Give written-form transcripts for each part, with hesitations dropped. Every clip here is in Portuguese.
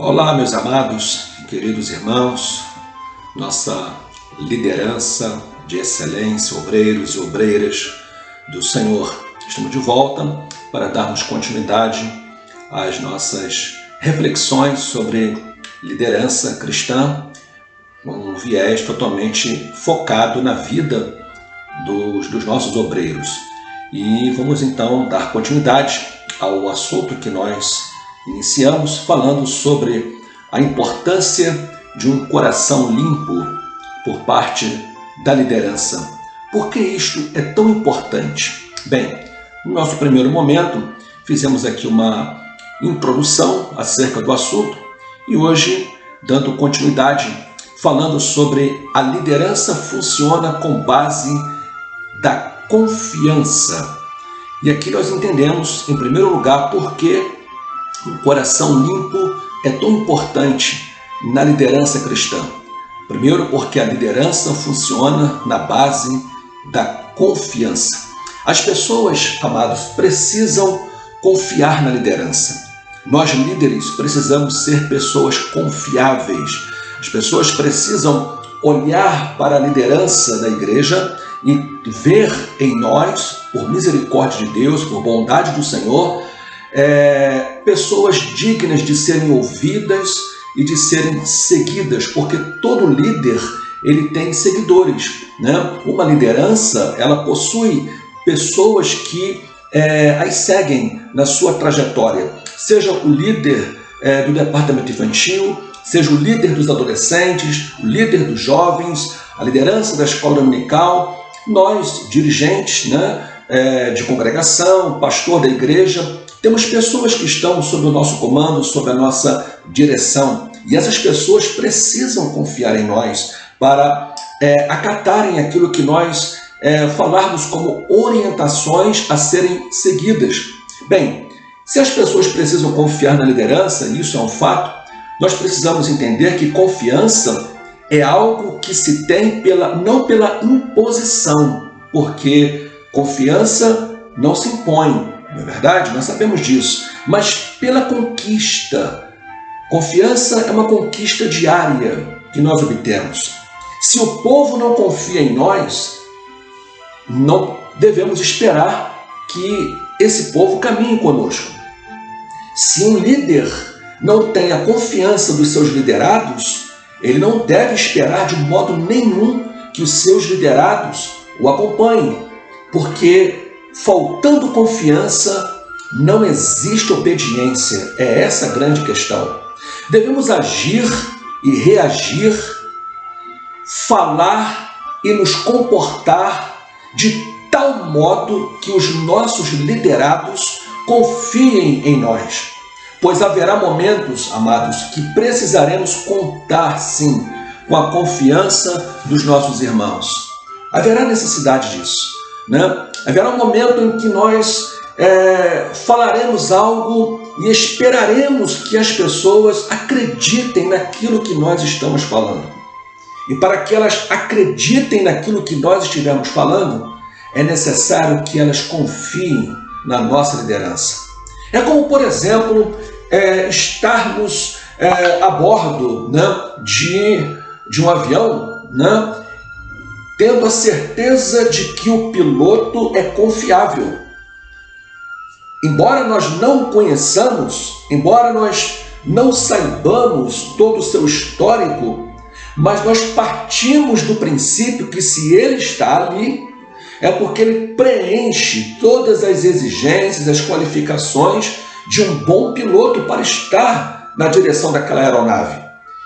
Olá, meus amados e queridos irmãos, nossa liderança de excelência, obreiros e obreiras do Senhor. Estamos de volta para darmos continuidade às nossas reflexões sobre liderança cristã, com um viés totalmente focado na vida dos nossos obreiros. E vamos então dar continuidade ao assunto que nós iniciamos falando sobre a importância de um coração limpo por parte da liderança. Por que isto é tão importante? Bem, no nosso primeiro momento, fizemos aqui uma introdução acerca do assunto e hoje, dando continuidade, falando sobre a liderança funciona com base da confiança. E aqui nós entendemos, em primeiro lugar, por que um coração limpo é tão importante na liderança cristã. Primeiro, porque a liderança funciona na base da confiança. As pessoas, amados, precisam confiar na liderança. Nós, líderes, precisamos ser pessoas confiáveis. As pessoas precisam olhar para a liderança da igreja e ver em nós, por misericórdia de Deus, por bondade do Senhor, pessoas dignas de serem ouvidas e de serem seguidas, porque todo líder ele tem seguidores, né? Uma liderança ela possui pessoas que as seguem na sua trajetória, seja o líder do departamento infantil, seja o líder dos adolescentes, o líder dos jovens, a liderança da escola dominical, nós dirigentes, né, de congregação, pastor da igreja, temos pessoas que estão sob o nosso comando, sob a nossa direção. E essas pessoas precisam confiar em nós para acatarem aquilo que nós falarmos como orientações a serem seguidas. Bem, se as pessoas precisam confiar na liderança, e isso é um fato, nós precisamos entender que confiança é algo que se tem não pela imposição, porque confiança não se impõe. Não é verdade? Nós sabemos disso. Mas pela conquista. Confiança é uma conquista diária que nós obtemos. Se o povo não confia em nós, não devemos esperar que esse povo caminhe conosco. Se um líder não tem a confiança dos seus liderados, ele não deve esperar de modo nenhum que os seus liderados o acompanhem, porque faltando confiança, não existe obediência. É essa a grande questão. Devemos agir e reagir, falar e nos comportar de tal modo que os nossos liderados confiem em nós. Pois haverá momentos, amados, que precisaremos contar, sim, com a confiança dos nossos irmãos. Haverá necessidade disso, né? Haverá um momento em que nós falaremos algo e esperaremos que as pessoas acreditem naquilo que nós estamos falando. E para que elas acreditem naquilo que nós estivermos falando, é necessário que elas confiem na nossa liderança. É como, por exemplo, estarmos a bordo, né, de um avião, né, tendo a certeza de que o piloto é confiável. Embora nós não o conheçamos, embora nós não saibamos todo o seu histórico, mas nós partimos do princípio que se ele está ali, é porque ele preenche todas as exigências, as qualificações de um bom piloto para estar na direção daquela aeronave.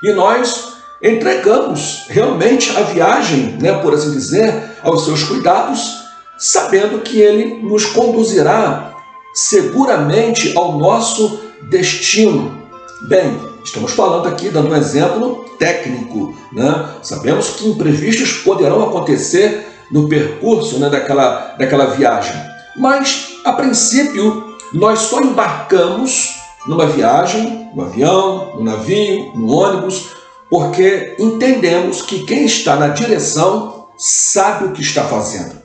E nós entregamos realmente a viagem, né, por assim dizer, aos seus cuidados, sabendo que ele nos conduzirá seguramente ao nosso destino. Bem, estamos falando aqui, dando um exemplo técnico, né? Sabemos que imprevistos poderão acontecer no percurso, né, daquela viagem. Mas, a princípio, nós só embarcamos numa viagem, no avião, no navio, no ônibus, porque entendemos que quem está na direção sabe o que está fazendo,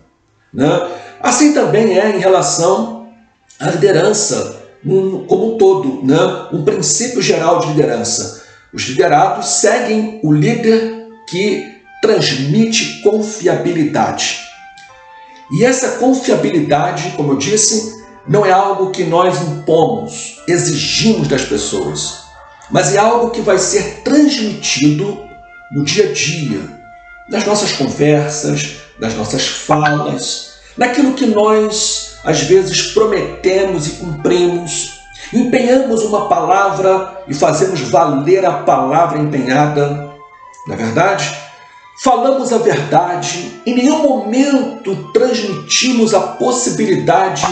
né? Assim também é em relação à liderança como um todo, né? Um princípio geral de liderança. Os liderados seguem o líder que transmite confiabilidade. E essa confiabilidade, como eu disse, não é algo que nós impomos, exigimos das pessoas, mas é algo que vai ser transmitido no dia a dia, nas nossas conversas, nas nossas falas, naquilo que nós, às vezes, prometemos e cumprimos, empenhamos uma palavra e fazemos valer a palavra empenhada. Na verdade, falamos a verdade, em nenhum momento transmitimos a possibilidade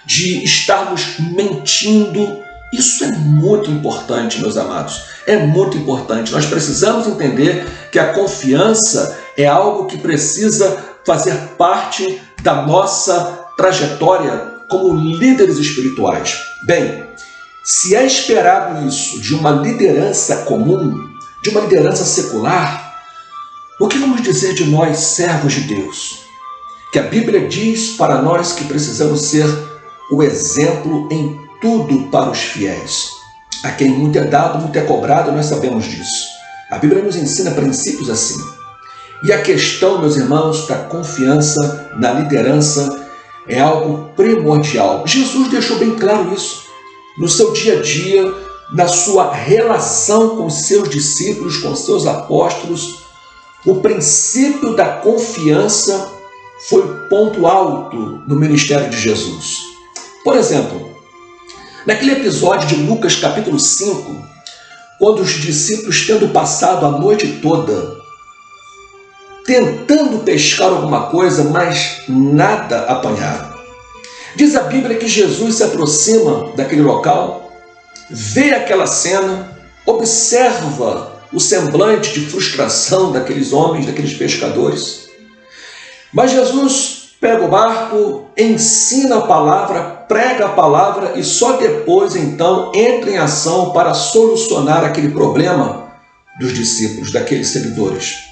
de estarmos mentindo. Isso é muito importante, meus amados. É muito importante. Nós precisamos entender que a confiança é algo que precisa fazer parte da nossa trajetória como líderes espirituais. Bem, se é esperado isso de uma liderança comum, de uma liderança secular, o que vamos dizer de nós, servos de Deus? Que a Bíblia diz para nós que precisamos ser o exemplo em tudo para os fiéis. A quem muito é dado, muito é cobrado, nós sabemos disso. A Bíblia nos ensina princípios assim. E a questão, meus irmãos, da confiança na liderança é algo primordial. Jesus deixou bem claro isso. No seu dia a dia, na sua relação com seus discípulos, com seus apóstolos, o princípio da confiança foi o ponto alto no ministério de Jesus. Por exemplo, naquele episódio de Lucas capítulo 5, quando os discípulos, tendo passado a noite toda tentando pescar alguma coisa, mas nada apanharam. Diz a Bíblia que Jesus se aproxima daquele local, vê aquela cena, observa o semblante de frustração daqueles homens, daqueles pescadores. Mas Jesus pega o barco, ensina a palavra, prega a palavra e só depois então entra em ação para solucionar aquele problema dos discípulos, daqueles seguidores.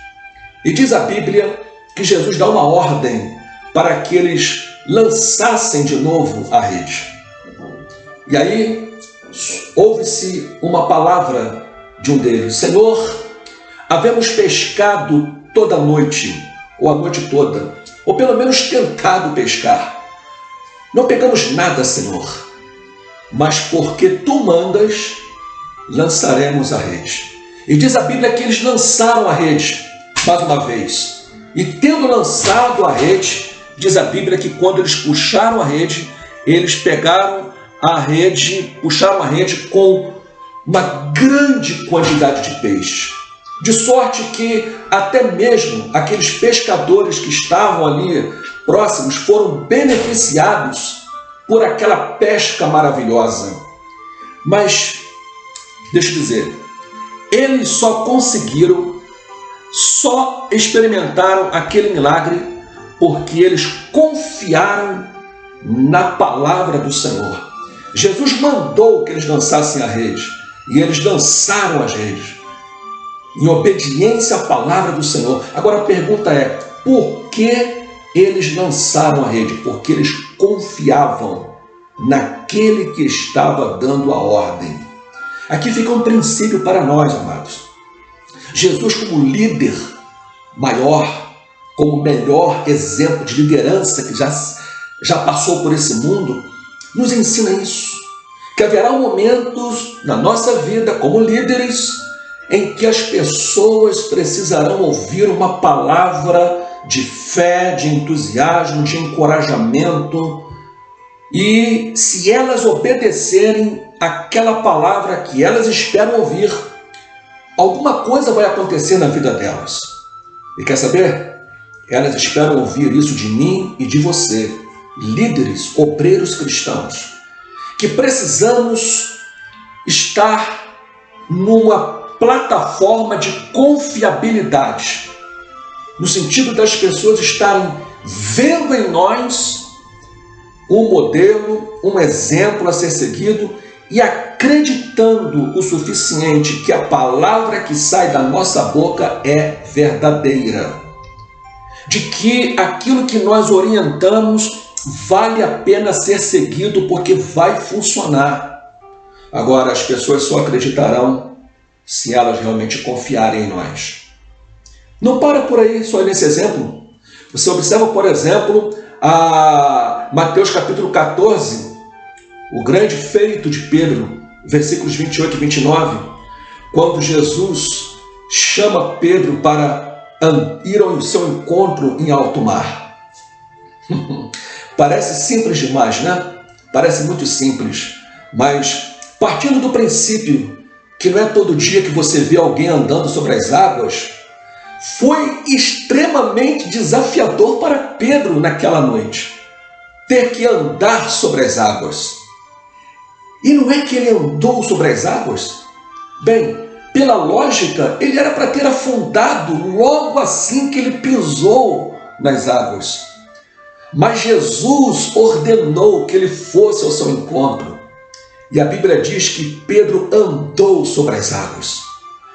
E diz a Bíblia que Jesus dá uma ordem para que eles lançassem de novo a rede. E aí ouve-se uma palavra de um deles: Senhor, havemos pescado toda a noite, ou a noite toda, ou pelo menos tentado pescar. Não pegamos nada, Senhor, mas porque Tu mandas, lançaremos a rede. E diz a Bíblia que eles lançaram a rede mais uma vez. E tendo lançado a rede, diz a Bíblia que quando eles puxaram a rede, eles pegaram a rede, puxaram a rede com uma grande quantidade de peixe. De sorte que até mesmo aqueles pescadores que estavam ali próximos foram beneficiados por aquela pesca maravilhosa. Mas, deixa eu dizer, eles só experimentaram aquele milagre porque eles confiaram na palavra do Senhor. Jesus mandou que eles lançassem a rede e eles lançaram as redes em obediência à palavra do Senhor. Agora a pergunta é: por que eles lançaram a rede? Porque eles confiavam naquele que estava dando a ordem. Aqui fica um princípio para nós, amados. Jesus, como líder maior, como melhor exemplo de liderança que já passou por esse mundo, nos ensina isso, que haverá momentos na nossa vida como líderes em que as pessoas precisarão ouvir uma palavra de fé, de entusiasmo, de encorajamento, e se elas obedecerem aquela palavra que elas esperam ouvir, alguma coisa vai acontecer na vida delas. E quer saber? Elas esperam ouvir isso de mim e de você, líderes, obreiros cristãos, que precisamos estar numa plataforma de confiabilidade, no sentido das pessoas estarem vendo em nós um modelo, um exemplo a ser seguido e acreditando o suficiente que a palavra que sai da nossa boca é verdadeira. De que aquilo que nós orientamos vale a pena ser seguido porque vai funcionar. Agora, as pessoas só acreditarão se elas realmente confiarem em nós. Não para por aí, só nesse exemplo. Você observa, por exemplo, a Mateus capítulo 14, o grande feito de Pedro, versículos 28 e 29, quando Jesus chama Pedro para ir ao seu encontro em alto mar. Parece simples demais, né? Parece muito simples, mas partindo do princípio que não é todo dia que você vê alguém andando sobre as águas, foi extremamente desafiador para Pedro naquela noite, ter que andar sobre as águas. E não é que ele andou sobre as águas? Bem, pela lógica, ele era para ter afundado logo assim que ele pisou nas águas. Mas Jesus ordenou que ele fosse ao seu encontro. E a Bíblia diz que Pedro andou sobre as águas.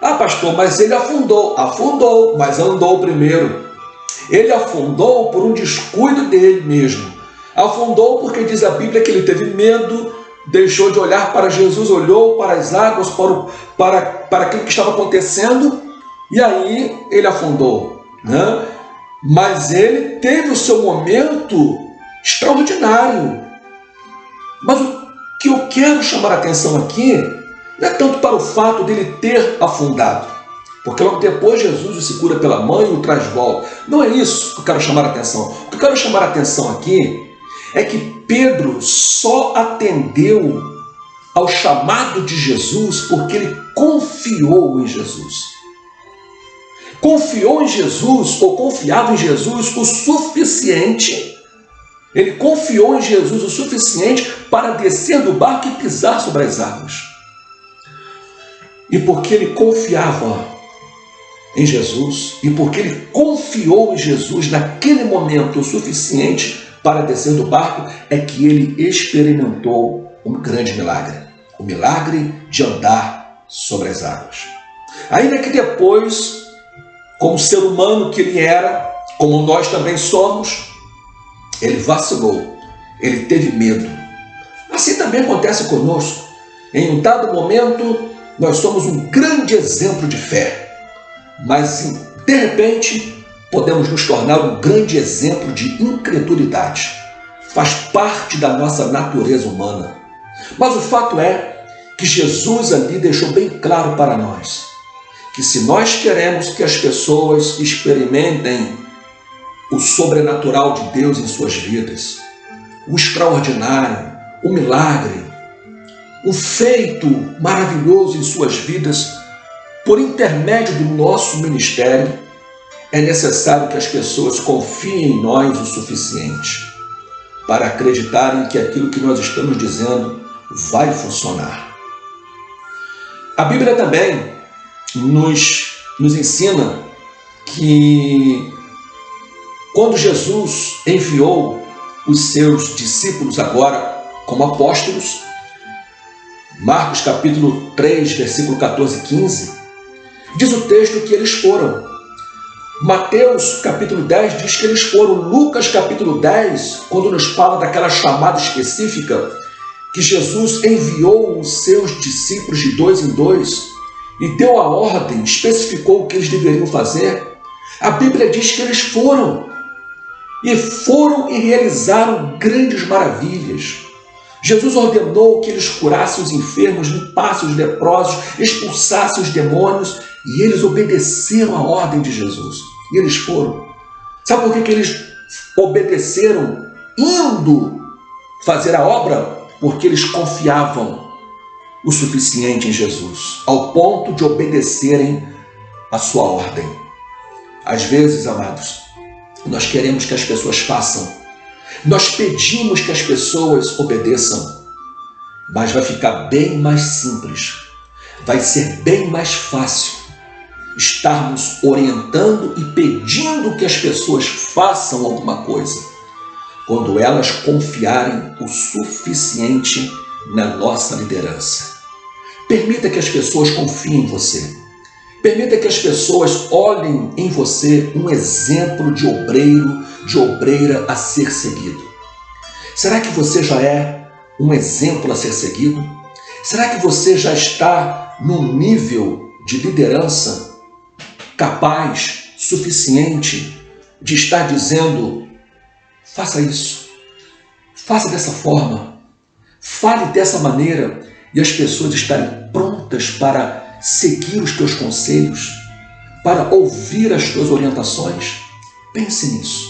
Ah, pastor, mas ele afundou. Afundou, mas andou primeiro. Ele afundou por um descuido dele mesmo. Afundou porque diz a Bíblia que ele teve medo, deixou de olhar para Jesus, olhou para as águas, para aquilo que estava acontecendo, e aí ele afundou, né? Mas ele teve o seu momento extraordinário. Mas o que eu quero chamar a atenção aqui não é tanto para o fato dele ter afundado, porque logo depois Jesus o segura pela mão e o traz de volta. Não é isso que eu quero chamar a atenção. O que eu quero chamar a atenção aqui é que Pedro só atendeu ao chamado de Jesus porque ele confiou em Jesus. Confiou em Jesus, ou confiava em Jesus o suficiente. Ele confiou em Jesus o suficiente para descer do barco e pisar sobre as águas. E porque ele confiava em Jesus, e porque ele confiou em Jesus naquele momento o suficiente para descer do barco, é que ele experimentou um grande milagre. O milagre de andar sobre as águas. Ainda que depois, como ser humano que ele era, como nós também somos, ele vacilou, ele teve medo. Assim também acontece conosco. Em um dado momento, nós somos um grande exemplo de fé, mas de repente podemos nos tornar um grande exemplo de incredulidade. Faz parte da nossa natureza humana. Mas o fato é que Jesus ali deixou bem claro para nós que se nós queremos que as pessoas experimentem o sobrenatural de Deus em suas vidas, o extraordinário, o milagre, o feito maravilhoso em suas vidas, por intermédio do nosso ministério, é necessário que as pessoas confiem em nós o suficiente para acreditarem que aquilo que nós estamos dizendo vai funcionar. A Bíblia também nos ensina que quando Jesus enviou os seus discípulos agora como apóstolos, Marcos capítulo 3, versículo 14 e 15, diz o texto que eles foram. Mateus capítulo 10 diz que eles foram. Lucas capítulo 10, quando nos fala daquela chamada específica, que Jesus enviou os seus discípulos de 2 em 2 e deu a ordem, especificou o que eles deveriam fazer. A Bíblia diz que eles foram e realizaram grandes maravilhas. Jesus ordenou que eles curassem os enfermos, limpassem os leprosos, expulsassem os demônios, e eles obedeceram a ordem de Jesus. E eles foram. Sabe por que eles obedeceram indo fazer a obra? Porque eles confiavam o suficiente em Jesus, ao ponto de obedecerem a sua ordem. Às vezes, amados, nós queremos que as pessoas façam. Nós pedimos que as pessoas obedeçam. Mas vai ficar bem mais simples. Vai ser bem mais fácil estarmos orientando e pedindo que as pessoas façam alguma coisa quando elas confiarem o suficiente na nossa liderança. Permita que as pessoas confiem em você. Permita que as pessoas olhem em você um exemplo de obreiro, de obreira a ser seguido. Será que você já é um exemplo a ser seguido? Será que você já está num nível de liderança capaz, suficiente, de estar dizendo: faça isso, faça dessa forma, fale dessa maneira, e as pessoas estarem prontas para seguir os teus conselhos, para ouvir as tuas orientações? Pense nisso.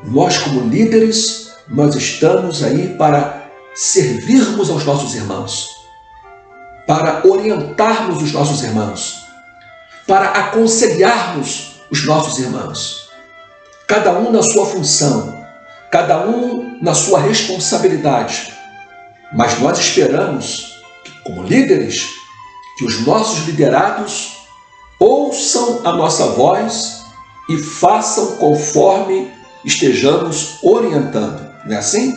Nós, como líderes, nós estamos aí para servirmos aos nossos irmãos, para orientarmos os nossos irmãos, para aconselharmos os nossos irmãos. Cada um na sua função, cada um na sua responsabilidade. Mas nós esperamos, como líderes, que os nossos liderados ouçam a nossa voz e façam conforme estejamos orientando. Não é assim?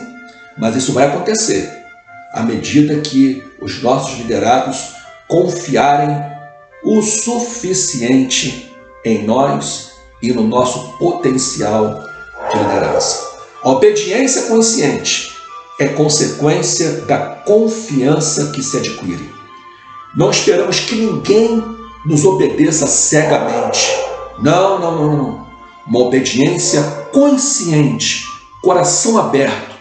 Mas isso vai acontecer à medida que os nossos liderados confiarem o suficiente em nós e no nosso potencial de liderança. A obediência consciente é consequência da confiança que se adquire. Não esperamos que ninguém nos obedeça cegamente. Não. Uma obediência consciente, coração aberto,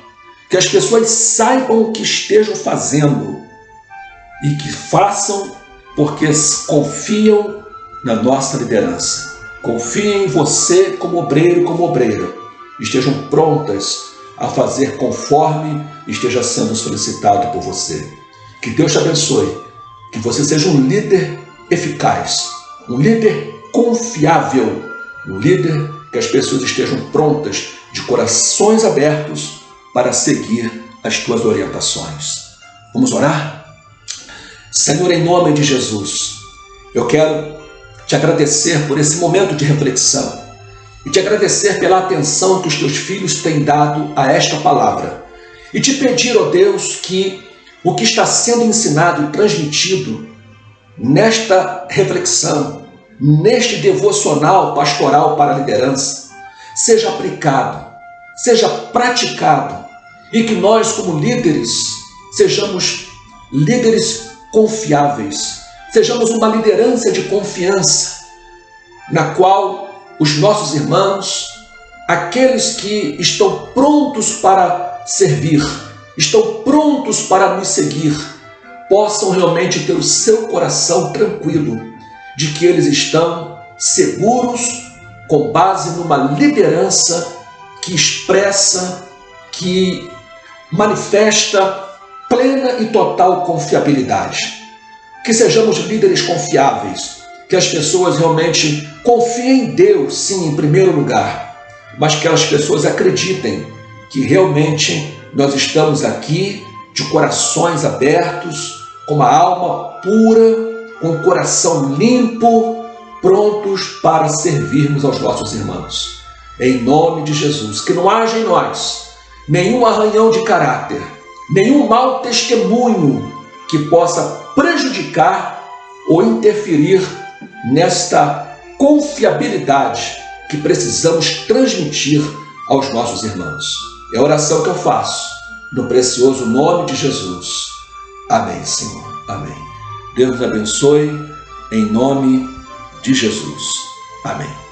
que as pessoas saibam o que estejam fazendo e que façam porque confiam na nossa liderança. Confiem em você como obreiro, como obreira. Estejam prontas a fazer conforme esteja sendo solicitado por você. Que Deus te abençoe. Que você seja um líder eficaz, um líder confiável, um líder que as pessoas estejam prontas, de corações abertos, para seguir as tuas orientações. Vamos orar? Senhor, em nome de Jesus, eu quero te agradecer por esse momento de reflexão e te agradecer pela atenção que os teus filhos têm dado a esta palavra e te pedir, ó Deus, que o que está sendo ensinado e transmitido nesta reflexão, neste devocional pastoral para a liderança, seja aplicado, seja praticado e que nós, como líderes, sejamos líderes confiáveis, sejamos uma liderança de confiança, na qual os nossos irmãos, aqueles que estão prontos para servir, estão prontos para nos seguir, possam realmente ter o seu coração tranquilo de que eles estão seguros com base numa liderança que expressa, que manifesta plena e total confiabilidade. Que sejamos líderes confiáveis, que as pessoas realmente confiem em Deus, sim, em primeiro lugar, mas que as pessoas acreditem que realmente nós estamos aqui de corações abertos, com uma alma pura, com o coração limpo, prontos para servirmos aos nossos irmãos. Em nome de Jesus, que não haja em nós nenhum arranhão de caráter, nenhum mau testemunho que possa prejudicar ou interferir nesta confiabilidade que precisamos transmitir aos nossos irmãos. É a oração que eu faço, no precioso nome de Jesus. Amém, Senhor. Amém. Deus nos abençoe, em nome de Jesus. Amém.